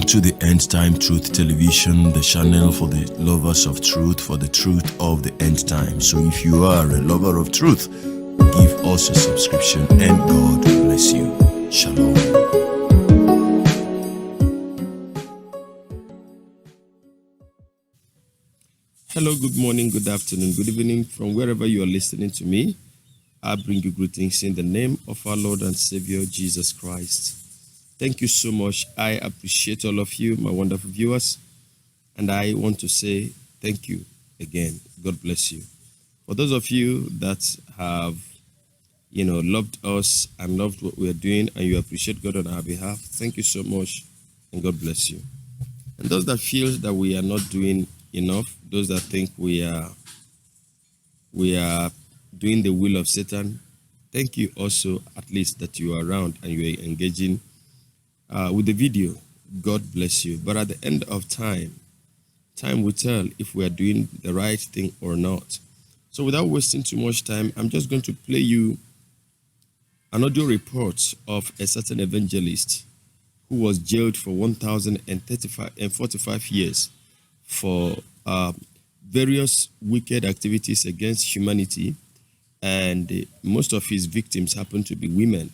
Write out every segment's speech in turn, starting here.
to the End Time Truth Television, the channel for the lovers of truth, for the truth of the end time. So if you are a lover of truth, give us a subscription and God bless you. Shalom. Hello, good morning, good afternoon, good evening from wherever you are listening to me. I bring you greetings in the name of our Lord and Savior, Jesus Christ. Thank you so much. I appreciate all of you, my wonderful viewers. And I want to say thank you again. God bless you. For those of you that have, loved us and loved what we are doing and you appreciate God on our behalf, thank you so much and God bless you. And those that feel that we are not doing enough, those that think we are doing the will of Satan, thank you also at least that you are around and you are engaging with the video. God bless you. But at the end of time will tell if we are doing the right thing or not. So without wasting too much time, I'm just going to play you an audio report of a certain evangelist who was jailed for 1,045 years for various wicked activities against humanity, and most of his victims happen to be women.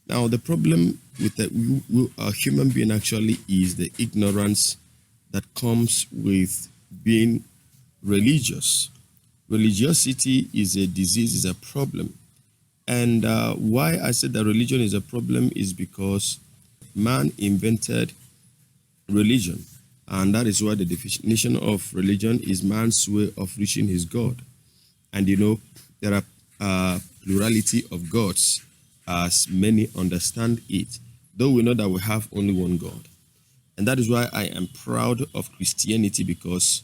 Now, the problem with a human being actually is the ignorance that comes with being religious. Religiosity is a disease, is a problem. And why I said that religion is a problem is because man invented religion. And that is why the definition of religion is man's way of reaching his God. And there are plurality of gods, as many understand it, though we know that we have only one God. And that is why I am proud of Christianity, because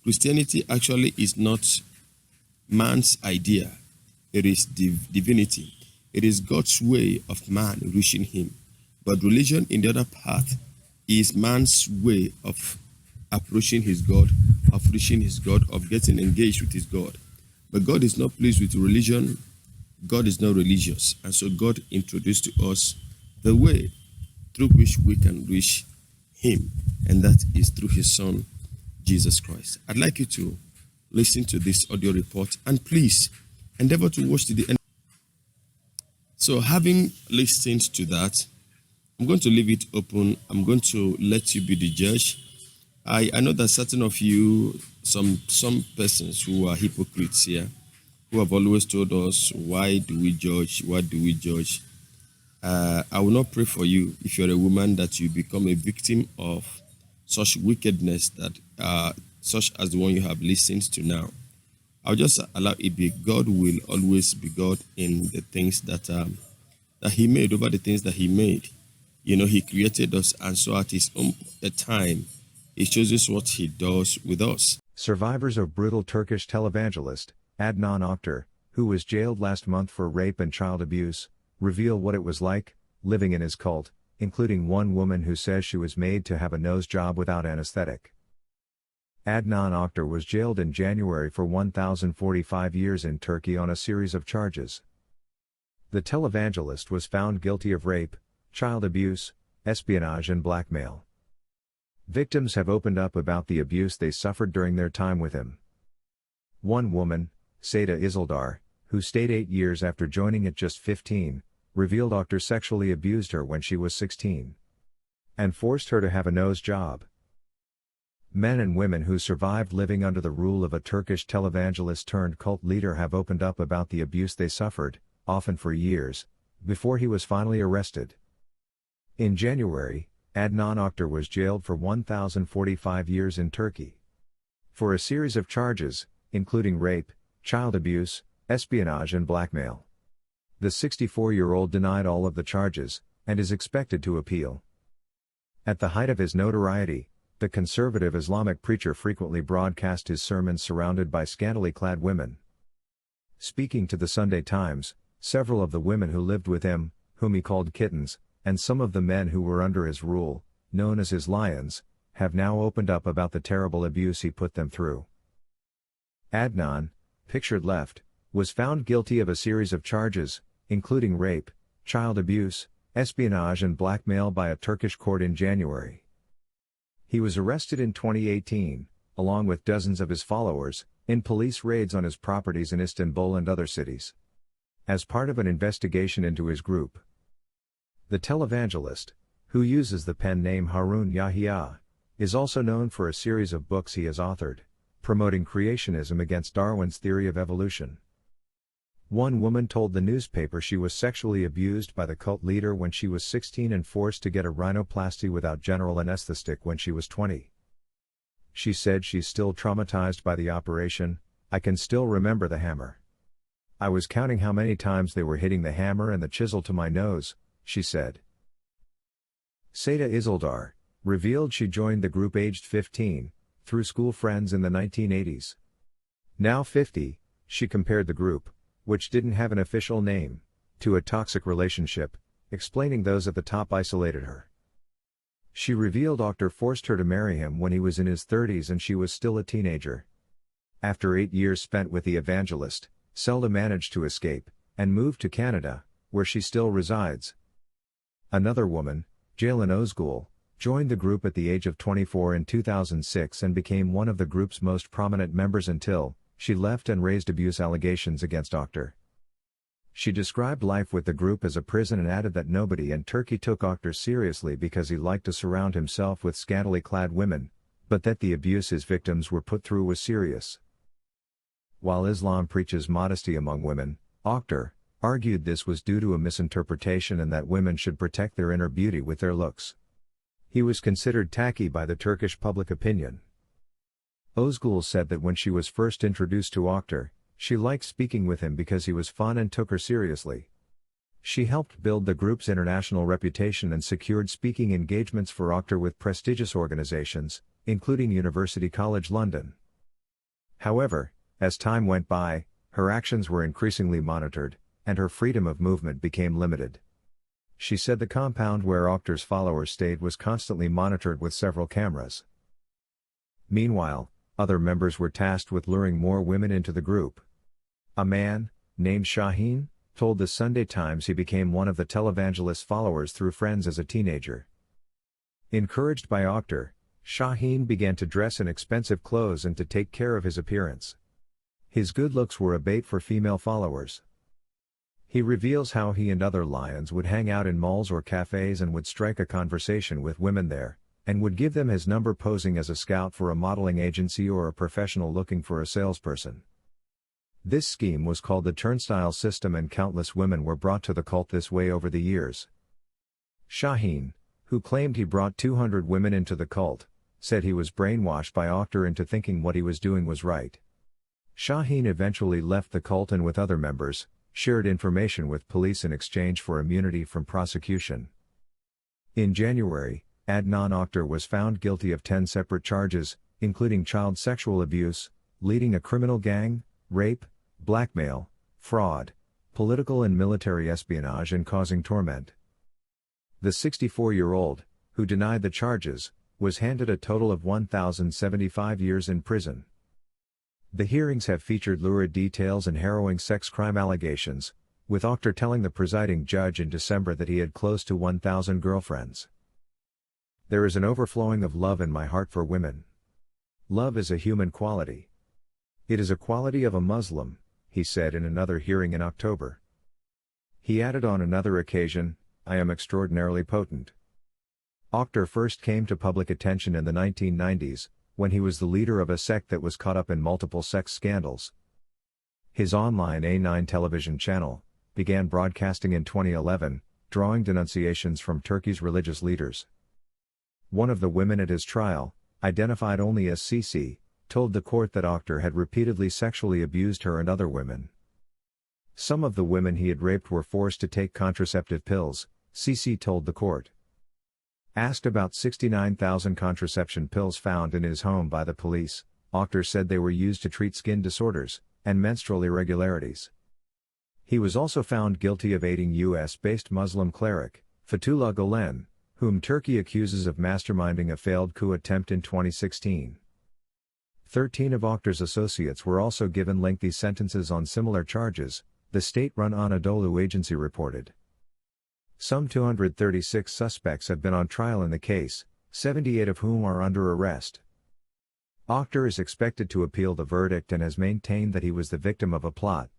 Christianity actually is not man's idea. It is divinity. It is God's way of man reaching him. But religion, in the other path, is man's way of approaching his God, of reaching his God, of getting engaged with his God. But God is not pleased with religion. God is not religious. And so God introduced to us the way through which we can reach him. And that is through his son, Jesus Christ. I'd like you to listen to this audio report and please endeavor to watch to the end. So having listened to that, I'm going to leave it open. I'm going to let you be the judge. I know that certain of you, some persons who are hypocrites here, who have always told us, why do we judge? What do we judge? I will not pray for you if you're a woman that you become a victim of such wickedness that such as the one you have listened to now. I'll just allow it be. God will always be God in the things that he made, over the things that he made. He created us, and so at his own time, he chooses what he does with us. Survivors of brutal Turkish televangelist, Adnan Oktar, who was jailed last month for rape and child abuse, reveal what it was like living in his cult, including one woman who says she was made to have a nose job without anesthetic. Adnan Oktar was jailed in January for 1,045 years in Turkey on a series of charges. The televangelist was found guilty of rape, child abuse, espionage and blackmail. Victims have opened up about the abuse they suffered during their time with him. One woman, Seda Isildar, who stayed 8 years after joining at just 15, revealed Oktar sexually abused her when she was 16 and forced her to have a nose job. Men and women who survived living under the rule of a Turkish televangelist turned cult leader have opened up about the abuse they suffered, often for years, before he was finally arrested. In January, Adnan Oktar was jailed for 1,045 years in Turkey for a series of charges, including rape, child abuse, espionage and blackmail. The 64-year-old denied all of the charges, and is expected to appeal. At the height of his notoriety, the conservative Islamic preacher frequently broadcast his sermons surrounded by scantily clad women. Speaking to the Sunday Times, several of the women who lived with him, whom he called kittens, and some of the men who were under his rule, known as his lions, have now opened up about the terrible abuse he put them through. Adnan, pictured left, was found guilty of a series of charges, including rape, child abuse, espionage and blackmail by a Turkish court in January. He was arrested in 2018, along with dozens of his followers, in police raids on his properties in Istanbul and other cities. As part of an investigation into his group, the televangelist, who uses the pen name Harun Yahya, is also known for a series of books he has authored, promoting creationism against Darwin's theory of evolution. One woman told the newspaper she was sexually abused by the cult leader when she was 16 and forced to get a rhinoplasty without general anesthetic when she was 20. She said she's still traumatized by the operation. "I can still remember the hammer. I was counting how many times they were hitting the hammer and the chisel to my nose," she said. Seda Isildar revealed she joined the group aged 15, through school friends in the 1980s. Now 50, she compared the group, which didn't have an official name, to a toxic relationship, explaining those at the top isolated her. She revealed Oktar forced her to marry him when he was in his 30s and she was still a teenager. After 8 years spent with the Evangelist, Selda managed to escape, and moved to Canada, where she still resides. Another woman, Jalen Ozgul, joined the group at the age of 24 in 2006 and became one of the group's most prominent members until she left and raised abuse allegations against Oktar. She described life with the group as a prison and added that nobody in Turkey took Oktar seriously because he liked to surround himself with scantily clad women, but that the abuse his victims were put through was serious. While Islam preaches modesty among women, Oktar argued this was due to a misinterpretation and that women should protect their inner beauty with their looks. He was considered tacky by the Turkish public opinion. Ozgul said that when she was first introduced to Oktar, she liked speaking with him because he was fun and took her seriously. She helped build the group's international reputation and secured speaking engagements for Oktar with prestigious organizations, including University College London. However, as time went by, her actions were increasingly monitored, and her freedom of movement became limited. She said the compound where Oktar's followers stayed was constantly monitored with several cameras. Meanwhile, other members were tasked with luring more women into the group. A man, named Shaheen, told the Sunday Times he became one of the televangelist's followers through friends as a teenager. Encouraged by Oktar, Shaheen began to dress in expensive clothes and to take care of his appearance. His good looks were a bait for female followers. He reveals how he and other lions would hang out in malls or cafes and would strike a conversation with women there, and would give them his number posing as a scout for a modeling agency or a professional looking for a salesperson. This scheme was called the turnstile system and countless women were brought to the cult this way over the years. Shaheen, who claimed he brought 200 women into the cult, said he was brainwashed by Oktar into thinking what he was doing was right. Shaheen eventually left the cult and with other members, shared information with police in exchange for immunity from prosecution. In January, Adnan Oktar was found guilty of 10 separate charges, including child sexual abuse, leading a criminal gang, rape, blackmail, fraud, political and military espionage and causing torment. The 64-year-old, who denied the charges, was handed a total of 1,075 years in prison. The hearings have featured lurid details and harrowing sex crime allegations, with Oktar telling the presiding judge in December that he had close to 1,000 girlfriends. "There is an overflowing of love in my heart for women. Love is a human quality. It is a quality of a Muslim," he said in another hearing in October. He added on another occasion, "I am extraordinarily potent." Oktar first came to public attention in the 1990s, when he was the leader of a sect that was caught up in multiple sex scandals. His online A9 television channel began broadcasting in 2011, drawing denunciations from Turkey's religious leaders. One of the women at his trial, identified only as Cici, told the court that Oktar had repeatedly sexually abused her and other women. Some of the women he had raped were forced to take contraceptive pills, Cici told the court. Asked about 69,000 contraception pills found in his home by the police, Oktar said they were used to treat skin disorders and menstrual irregularities. He was also found guilty of aiding US-based Muslim cleric, Fethullah Gulen, whom Turkey accuses of masterminding a failed coup attempt in 2016. 13 of Oktar's associates were also given lengthy sentences on similar charges, the state-run Anadolu agency reported. Some 236 suspects have been on trial in the case, 78 of whom are under arrest. Oktar is expected to appeal the verdict and has maintained that he was the victim of a plot.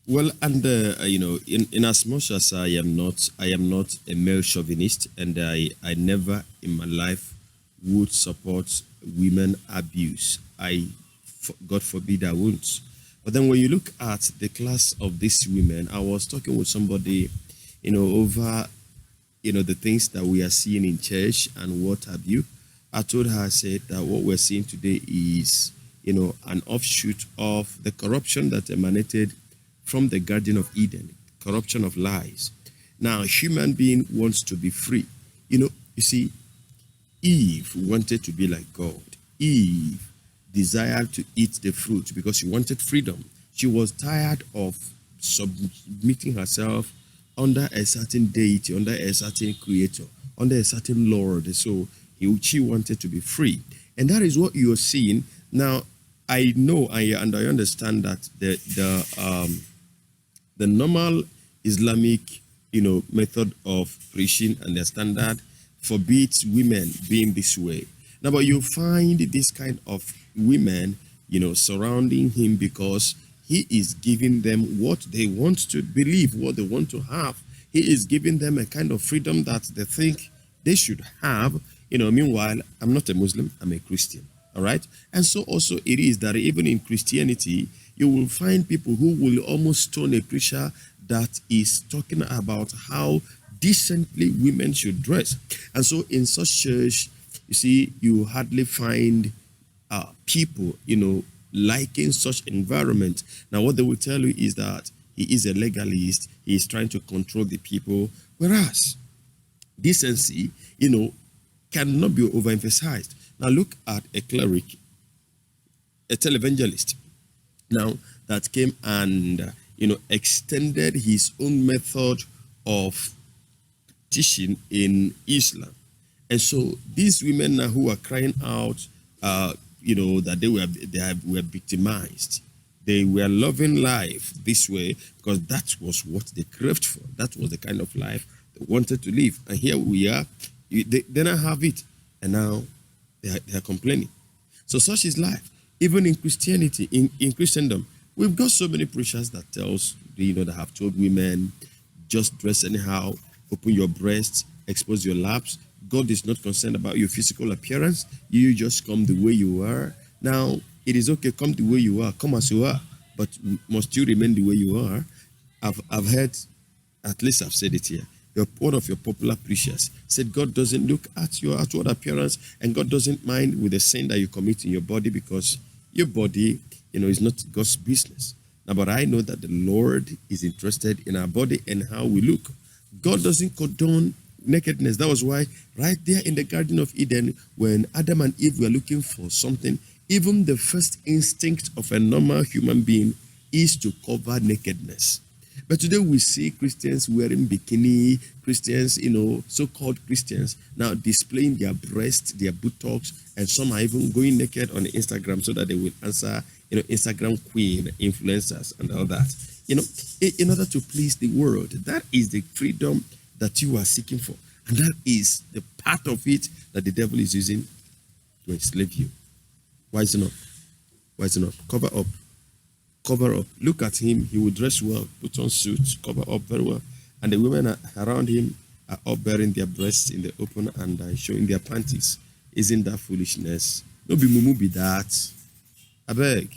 Well, and in as much as I am not a male chauvinist, and I never in my life would support women abuse. God forbid, I won't. But then when you look at the class of these women, I was talking with somebody, over, the things that we are seeing in church and what have you. I told her, I said that what we're seeing today is, an offshoot of the corruption that emanated from the Garden of Eden, corruption of lies. Now, human being wants to be free. You see, Eve wanted to be like God. Eve desired to eat the fruit because she wanted freedom. She was tired of submitting herself under a certain deity, under a certain creator, under a certain Lord. So she wanted to be free. And that is what you're seeing. Now, I know and I understand that the normal Islamic, method of preaching and the standard forbids women being this way. Now, but you find this kind of women, surrounding him because he is giving them what they want to believe, what they want to have. He is giving them a kind of freedom that they think they should have. Meanwhile, I'm not a Muslim, I'm a Christian. All right. And so also it is that even in Christianity, you will find people who will almost stone a preacher that is talking about how decently women should dress. And so in such church, you see, you hardly find people, liking such environment. Now, what they will tell you is that he is a legalist. He is trying to control the people. Whereas decency, cannot be overemphasized. Now, look at a cleric, a televangelist, now that came and, extended his own method of teaching in Islam. And so these women now who are crying out, that they were victimized. They were loving life this way because that was what they craved for. That was the kind of life they wanted to live. And here we are. They don't have it. And now they are complaining. So such is life. Even in Christianity, in Christendom, we've got so many preachers that tells, that have told women, just dress anyhow, open your breasts, expose your laps. God is not concerned about your physical appearance. You just come the way you are. Now, it is okay, come the way you are, come as you are, but must you remain the way you are? I've heard, at least I've said it here, one of your popular preachers said God doesn't look at your outward appearance and God doesn't mind with the sin that you commit in your body because your body, is not God's business. Now, but I know that the Lord is interested in our body and how we look. God doesn't condone nakedness. That was why right there in the Garden of Eden, when Adam and Eve were looking for something, even the first instinct of a normal human being is to cover nakedness. But today we see Christians wearing bikini, Christians, so-called Christians, now displaying their breasts, their buttocks, and some are even going naked on Instagram so that they will answer, Instagram queen, influencers, and all that. In order to please the world. That is the freedom that you are seeking for. And that is the part of it that the devil is using to enslave you. Wise enough. Wise enough. Cover up. Cover up. Look at him. He will dress well, put on suits, cover up very well. And the women around him are all bearing their breasts in the open and showing their panties. Isn't that foolishness? No be mumu be that. I beg.